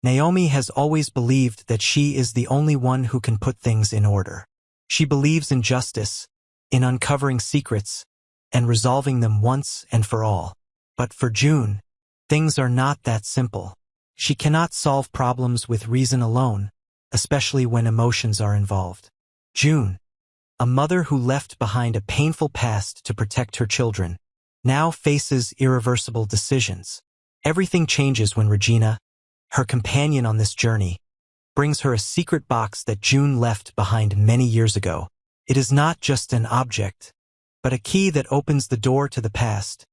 Naomi has always believed that she is the only one who can put things in order. She believes in justice, in uncovering secrets, and resolving them once and for all. But for June, things are not that simple. She cannot solve problems with reason alone, especially when emotions are involved. June, a mother who left behind a painful past to protect her children, now faces irreversible decisions. Everything changes when Regina, her companion on this journey, brings her a secret box that June left behind many years ago. It is not just an object, but a key that opens the door to the past,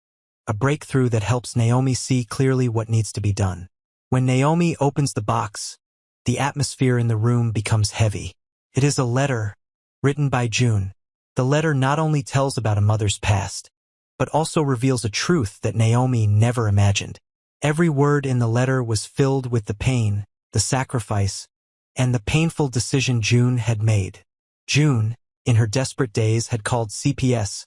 a breakthrough that helps Naomi see clearly what needs to be done. When Naomi opens the box, the atmosphere in the room becomes heavy. It is a letter, written by June. The letter not only tells about a mother's past, but also reveals a truth that Naomi never imagined. Every word in the letter was filled with the pain, the sacrifice, and the painful decision June had made. June, in her desperate days, had called CPS,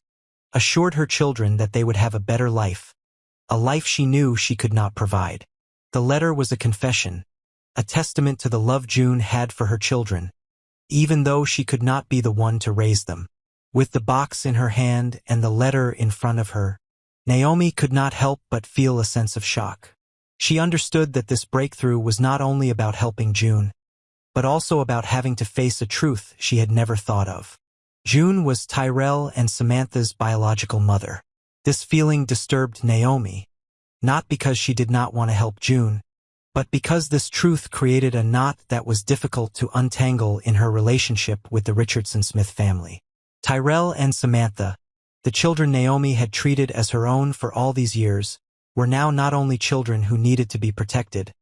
assured her children that they would have a better life, a life she knew she could not provide. The letter was a confession, a testament to the love June had for her children, even though she could not be the one to raise them. With the box in her hand and the letter in front of her, Naomi could not help but feel a sense of shock. She understood that this breakthrough was not only about helping June, but also about having to face a truth she had never thought of. June was Tyrell and Samantha's biological mother. This feeling disturbed Naomi, not because she did not want to help June, but because this truth created a knot that was difficult to untangle in her relationship with the Richardson Smith family. Tyrell and Samantha, the children Naomi had treated as her own for all these years, were now not only children who needed to be protected,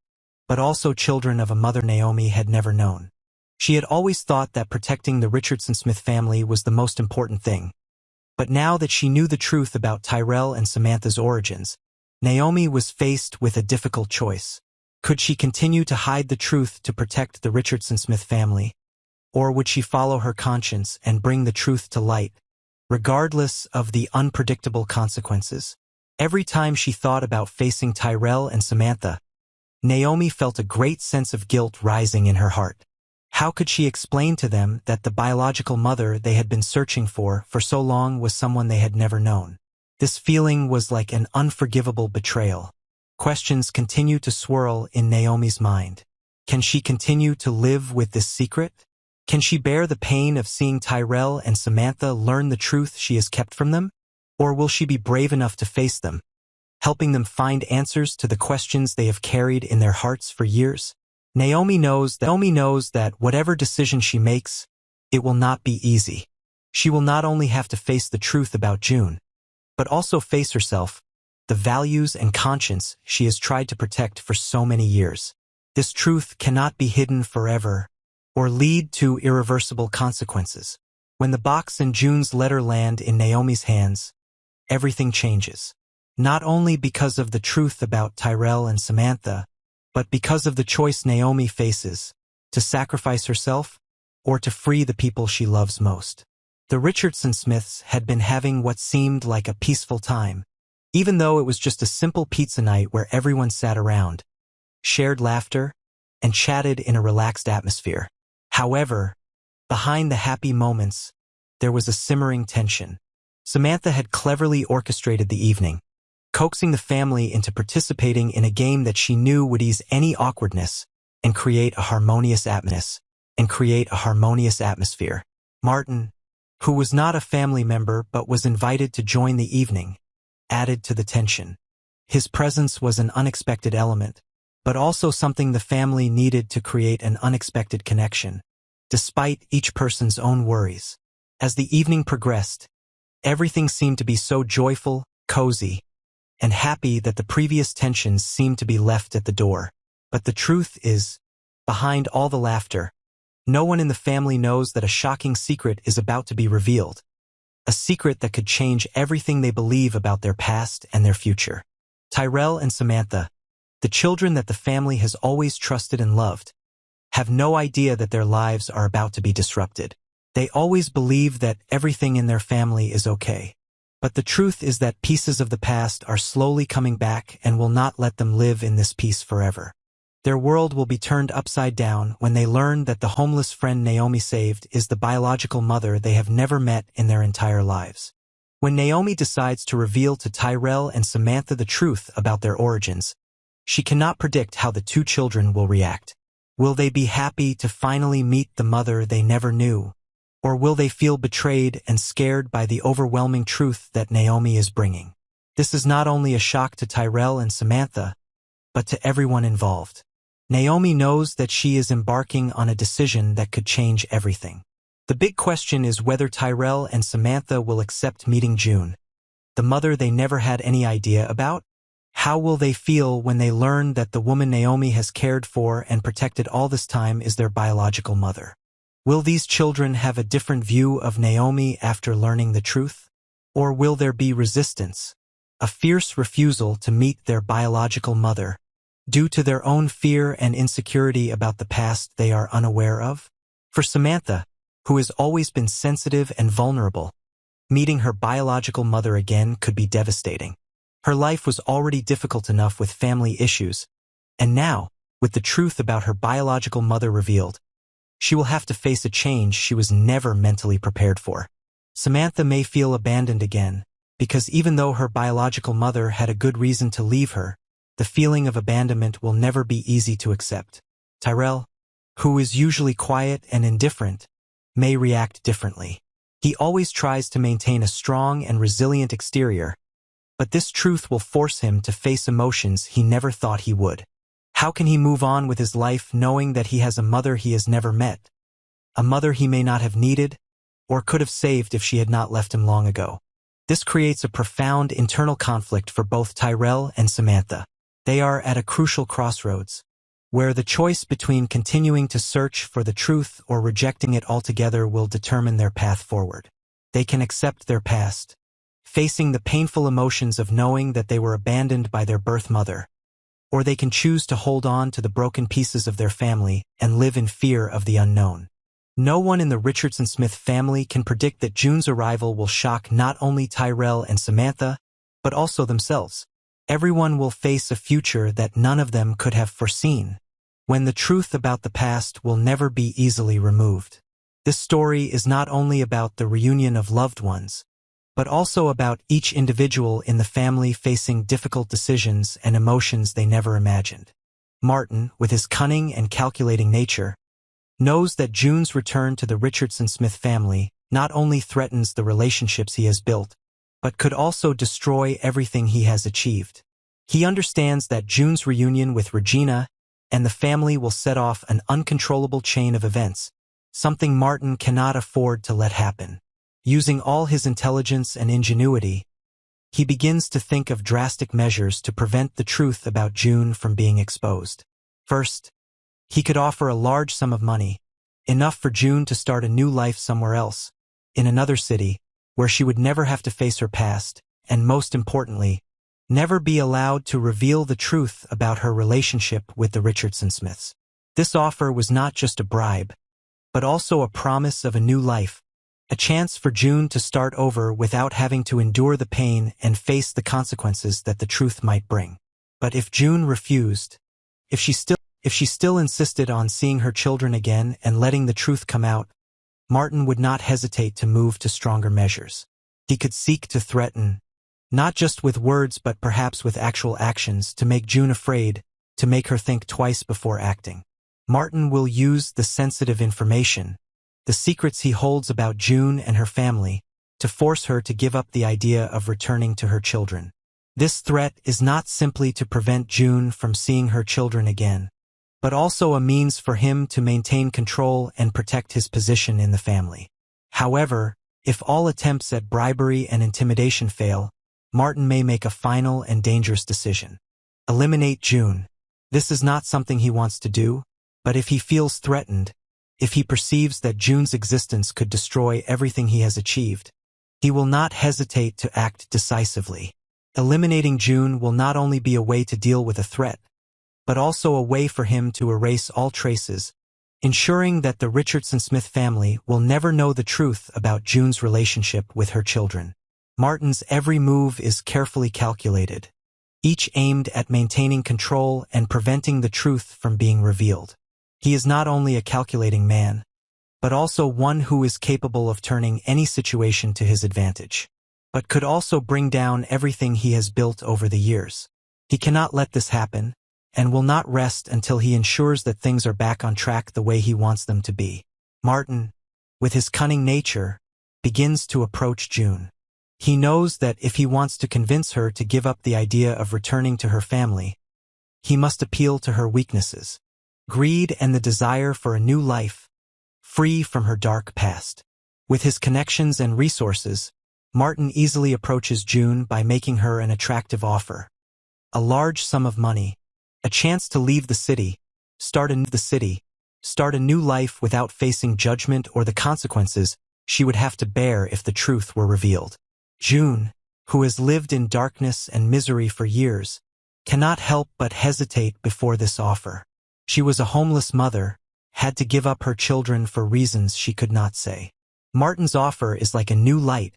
but also children of a mother Naomi had never known. She had always thought that protecting the Richardson Smith family was the most important thing. But now that she knew the truth about Tyrell and Samantha's origins, Naomi was faced with a difficult choice. Could she continue to hide the truth to protect the Richardson Smith family? Or would she follow her conscience and bring the truth to light, regardless of the unpredictable consequences? Every time she thought about facing Tyrell and Samantha, Naomi felt a great sense of guilt rising in her heart. How could she explain to them that the biological mother they had been searching for so long was someone they had never known? This feeling was like an unforgivable betrayal. Questions continued to swirl in Naomi's mind. Can she continue to live with this secret? Can she bear the pain of seeing Tyrell and Samantha learn the truth she has kept from them? Or will she be brave enough to face them, helping them find answers to the questions they have carried in their hearts for years? Naomi knows that whatever decision she makes, it will not be easy. She will not only have to face the truth about June, but also face herself, the values and conscience she has tried to protect for so many years. This truth cannot be hidden forever, or lead to irreversible consequences. When the box and June's letter land in Naomi's hands, everything changes. Not only because of the truth about Tyrell and Samantha, but because of the choice Naomi faces, to sacrifice herself or to free the people she loves most. The Richardson Smiths had been having what seemed like a peaceful time, even though it was just a simple pizza night where everyone sat around, shared laughter, and chatted in a relaxed atmosphere. However, behind the happy moments, there was a simmering tension. Samantha had cleverly orchestrated the evening, coaxing the family into participating in a game that she knew would ease any awkwardness and create a harmonious atmosphere. Martin, who was not a family member but was invited to join the evening, added to the tension. His presence was an unexpected element, but also something the family needed to create an unexpected connection, despite each person's own worries. As the evening progressed, everything seemed to be so joyful, cozy, and happy that the previous tensions seemed to be left at the door. But the truth is, behind all the laughter, no one in the family knows that a shocking secret is about to be revealed. A secret that could change everything they believe about their past and their future. Tyrell and Samantha, the children that the family has always trusted and loved, have no idea that their lives are about to be disrupted. They always believe that everything in their family is okay. But the truth is that pieces of the past are slowly coming back and will not let them live in this peace forever. Their world will be turned upside down when they learn that the homeless friend Naomi saved is the biological mother they have never met in their entire lives. When Naomi decides to reveal to Tyrell and Samantha the truth about their origins, she cannot predict how the two children will react. Will they be happy to finally meet the mother they never knew? Or will they feel betrayed and scared by the overwhelming truth that Naomi is bringing? This is not only a shock to Tyrell and Samantha, but to everyone involved. Naomi knows that she is embarking on a decision that could change everything. The big question is whether Tyrell and Samantha will accept meeting June, the mother they never had any idea about. How will they feel when they learn that the woman Naomi has cared for and protected all this time is their biological mother? Will these children have a different view of Naomi after learning the truth? Or will there be resistance, a fierce refusal to meet their biological mother, due to their own fear and insecurity about the past they are unaware of? For Samantha, who has always been sensitive and vulnerable, meeting her biological mother again could be devastating. Her life was already difficult enough with family issues, and now, with the truth about her biological mother revealed, she will have to face a change she was never mentally prepared for. Samantha may feel abandoned again, because even though her biological mother had a good reason to leave her, the feeling of abandonment will never be easy to accept. Tyrell, who is usually quiet and indifferent, may react differently. He always tries to maintain a strong and resilient exterior, but this truth will force him to face emotions he never thought he would. How can he move on with his life knowing that he has a mother he has never met? A mother he may not have needed, or could have saved if she had not left him long ago. This creates a profound internal conflict for both Tyrell and Samantha. They are at a crucial crossroads, where the choice between continuing to search for the truth or rejecting it altogether will determine their path forward. They can accept their past, facing the painful emotions of knowing that they were abandoned by their birth mother, or they can choose to hold on to the broken pieces of their family and live in fear of the unknown. No one in the Richardson Smith family can predict that June's arrival will shock not only Tyrell and Samantha, but also themselves. Everyone will face a future that none of them could have foreseen, when the truth about the past will never be easily removed. This story is not only about the reunion of loved ones, but also about each individual in the family facing difficult decisions and emotions they never imagined. Martin, with his cunning and calculating nature, knows that June's return to the Richardson Smith family not only threatens the relationships he has built, but could also destroy everything he has achieved. He understands that June's reunion with Regina and the family will set off an uncontrollable chain of events, something Martin cannot afford to let happen. Using all his intelligence and ingenuity, he begins to think of drastic measures to prevent the truth about June from being exposed. First, he could offer a large sum of money, enough for June to start a new life somewhere else, in another city, where she would never have to face her past, and most importantly, never be allowed to reveal the truth about her relationship with the Richardson Smiths. This offer was not just a bribe, but also a promise of a new life, a chance for June to start over without having to endure the pain and face the consequences that the truth might bring. But if June refused, if she still insisted on seeing her children again and letting the truth come out, Martin would not hesitate to move to stronger measures. He could seek to threaten, not just with words but perhaps with actual actions, to make June afraid, to make her think twice before acting. Martin will use the sensitive information, the secrets he holds about June and her family, to force her to give up the idea of returning to her children. This threat is not simply to prevent June from seeing her children again, but also a means for him to maintain control and protect his position in the family. However, if all attempts at bribery and intimidation fail, Martin may make a final and dangerous decision. Eliminate June. This is not something he wants to do, but if he feels threatened, if he perceives that June's existence could destroy everything he has achieved, he will not hesitate to act decisively. Eliminating June will not only be a way to deal with a threat, but also a way for him to erase all traces, ensuring that the Richardson Smith family will never know the truth about June's relationship with her children. Martin's every move is carefully calculated, each aimed at maintaining control and preventing the truth from being revealed. He is not only a calculating man, but also one who is capable of turning any situation to his advantage, but could also bring down everything he has built over the years. He cannot let this happen, and will not rest until he ensures that things are back on track the way he wants them to be. Martin, with his cunning nature, begins to approach June. He knows that if he wants to convince her to give up the idea of returning to her family, he must appeal to her weaknesses, greed and the desire for a new life, free from her dark past. With his connections and resources, Martin easily approaches June by making her an attractive offer. A large sum of money, a chance to leave the city, start a new life without facing judgment or the consequences she would have to bear if the truth were revealed. June, who has lived in darkness and misery for years, cannot help but hesitate before this offer. She was a homeless mother, had to give up her children for reasons she could not say. Martin's offer is like a new light,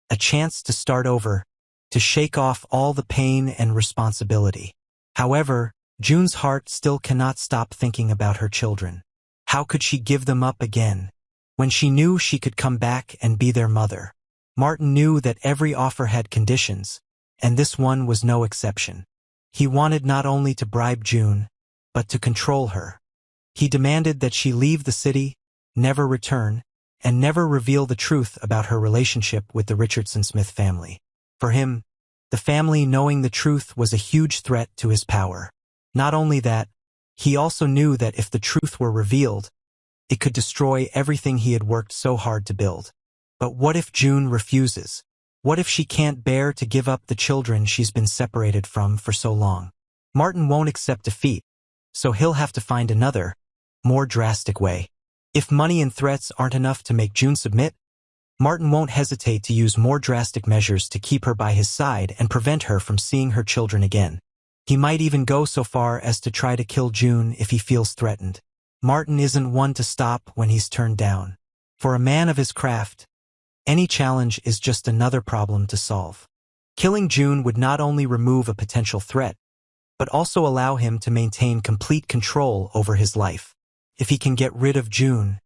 a chance to start over, to shake off all the pain and responsibility. However, June's heart still cannot stop thinking about her children. How could she give them up again, when she knew she could come back and be their mother? Martin knew that every offer had conditions, and this one was no exception. He wanted not only to bribe June, but to control her. He demanded that she leave the city, never return, and never reveal the truth about her relationship with the Richardson-Smith family. For him, the family knowing the truth was a huge threat to his power. Not only that, he also knew that if the truth were revealed, it could destroy everything he had worked so hard to build. But what if June refuses? What if she can't bear to give up the children she's been separated from for so long? Martin won't accept defeat, so he'll have to find another, more drastic way. If money and threats aren't enough to make June submit, Martin won't hesitate to use more drastic measures to keep her by his side and prevent her from seeing her children again. He might even go so far as to try to kill June if he feels threatened. Martin isn't one to stop when he's turned down. For a man of his craft, any challenge is just another problem to solve. Killing June would not only remove a potential threat, but also allow him to maintain complete control over his life. If he can get rid of June,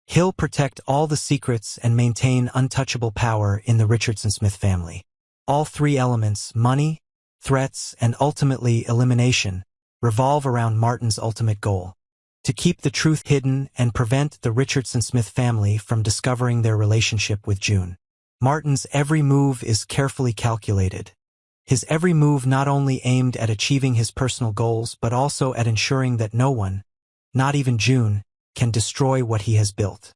he'll protect all the secrets and maintain untouchable power in the Richardson-Smith family. All three elements, money, threats, and ultimately elimination, revolve around Martin's ultimate goal: to keep the truth hidden and prevent the Richardson-Smith family from discovering their relationship with June. Martin's every move is carefully calculated. His every move not only aimed at achieving his personal goals but also at ensuring that no one, not even June, can destroy what he has built.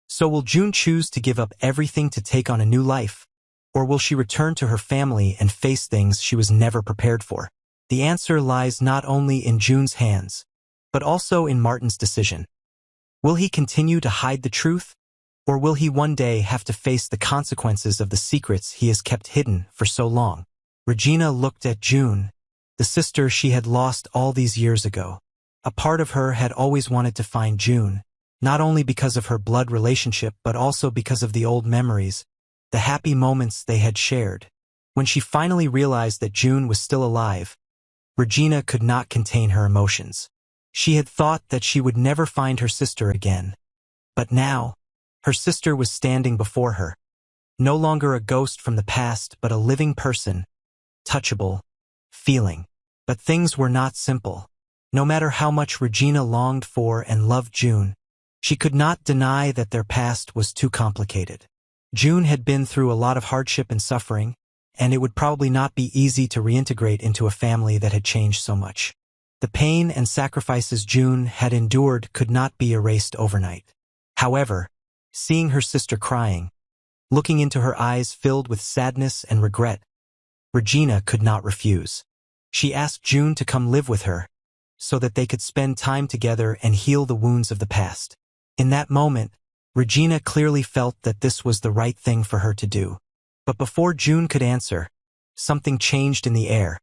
So will June choose to give up everything to take on a new life? Or will she return to her family and face things she was never prepared for? The answer lies not only in June's hands, but also in Martin's decision. Will he continue to hide the truth? Or will he one day have to face the consequences of the secrets he has kept hidden for so long? Regina looked at June, the sister she had lost all these years ago. A part of her had always wanted to find June, not only because of her blood relationship but also because of the old memories, the happy moments they had shared. When she finally realized that June was still alive, Regina could not contain her emotions. She had thought that she would never find her sister again. But now, her sister was standing before her, no longer a ghost from the past but a living person, touchable, feeling. But things were not simple. No matter how much Regina longed for and loved June, she could not deny that their past was too complicated. June had been through a lot of hardship and suffering, and it would probably not be easy to reintegrate into a family that had changed so much. The pain and sacrifices June had endured could not be erased overnight. However, seeing her sister crying, looking into her eyes filled with sadness and regret, Regina could not refuse. She asked June to come live with her, so that they could spend time together and heal the wounds of the past. In that moment, Regina clearly felt that this was the right thing for her to do. But before June could answer, something changed in the air.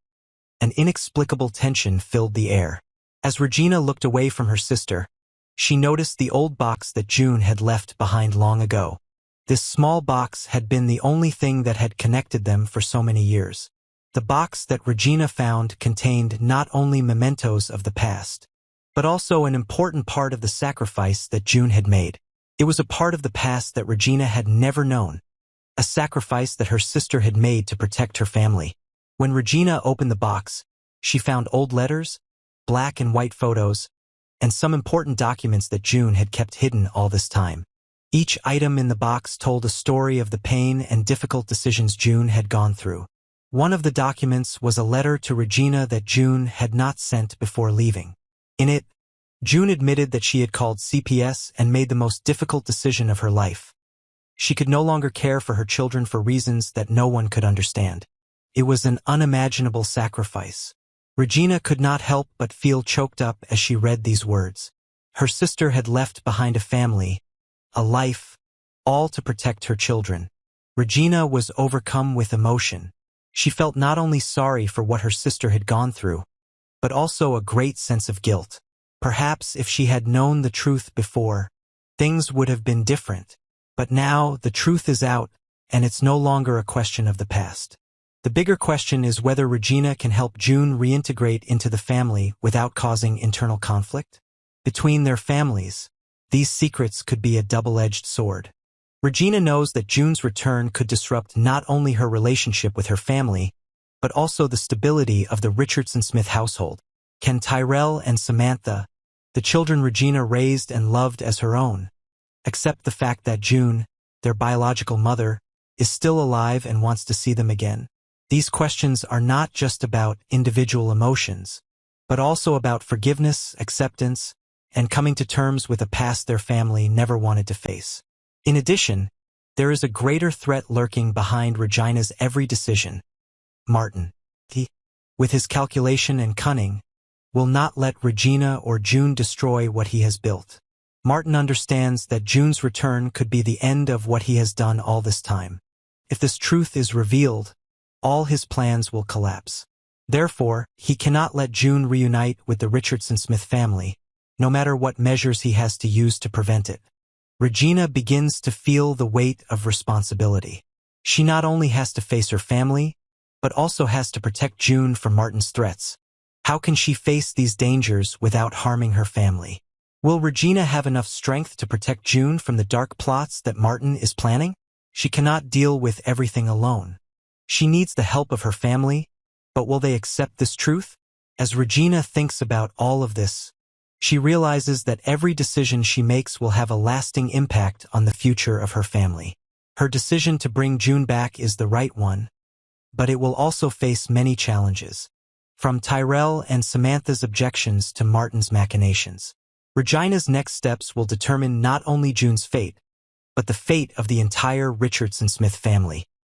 An inexplicable tension filled the air. As Regina looked away from her sister, she noticed the old box that June had left behind long ago. This small box had been the only thing that had connected them for so many years. The box that Regina found contained not only mementos of the past, but also an important part of the sacrifice that June had made. It was a part of the past that Regina had never known, a sacrifice that her sister had made to protect her family. When Regina opened the box, she found old letters, black and white photos, and some important documents that June had kept hidden all this time. Each item in the box told a story of the pain and difficult decisions June had gone through. One of the documents was a letter to Regina that June had not sent before leaving. In it, June admitted that she had called CPS and made the most difficult decision of her life. She could no longer care for her children for reasons that no one could understand. It was an unimaginable sacrifice. Regina could not help but feel choked up as she read these words. Her sister had left behind a family, a life, all to protect her children. Regina was overcome with emotion. She felt not only sorry for what her sister had gone through, but also a great sense of guilt. Perhaps if she had known the truth before, things would have been different. But now the truth is out, and it's no longer a question of the past. The bigger question is whether Regina can help June reintegrate into the family without causing internal conflict. Between their families, these secrets could be a double-edged sword. Regina knows that June's return could disrupt not only her relationship with her family, but also the stability of the Richardson-Smith household. Can Tyrell and Samantha, the children Regina raised and loved as her own, accept the fact that June, their biological mother, is still alive and wants to see them again? These questions are not just about individual emotions, but also about forgiveness, acceptance, and coming to terms with a past their family never wanted to face. In addition, there is a greater threat lurking behind Regina's every decision. Martin, with his calculation and cunning, will not let Regina or June destroy what he has built. Martin understands that June's return could be the end of what he has done all this time. If this truth is revealed, all his plans will collapse. Therefore, he cannot let June reunite with the Richardson-Smith family, no matter what measures he has to use to prevent it. Regina begins to feel the weight of responsibility. She not only has to face her family, but also has to protect June from Martin's threats. How can she face these dangers without harming her family? Will Regina have enough strength to protect June from the dark plots that Martin is planning? She cannot deal with everything alone. She needs the help of her family, but will they accept this truth? As Regina thinks about all of this, she realizes that every decision she makes will have a lasting impact on the future of her family. Her decision to bring June back is the right one, but it will also face many challenges. From Tyrell and Samantha's objections to Martin's machinations. Regina's next steps will determine not only June's fate, but the fate of the entire Richardson-Smith family.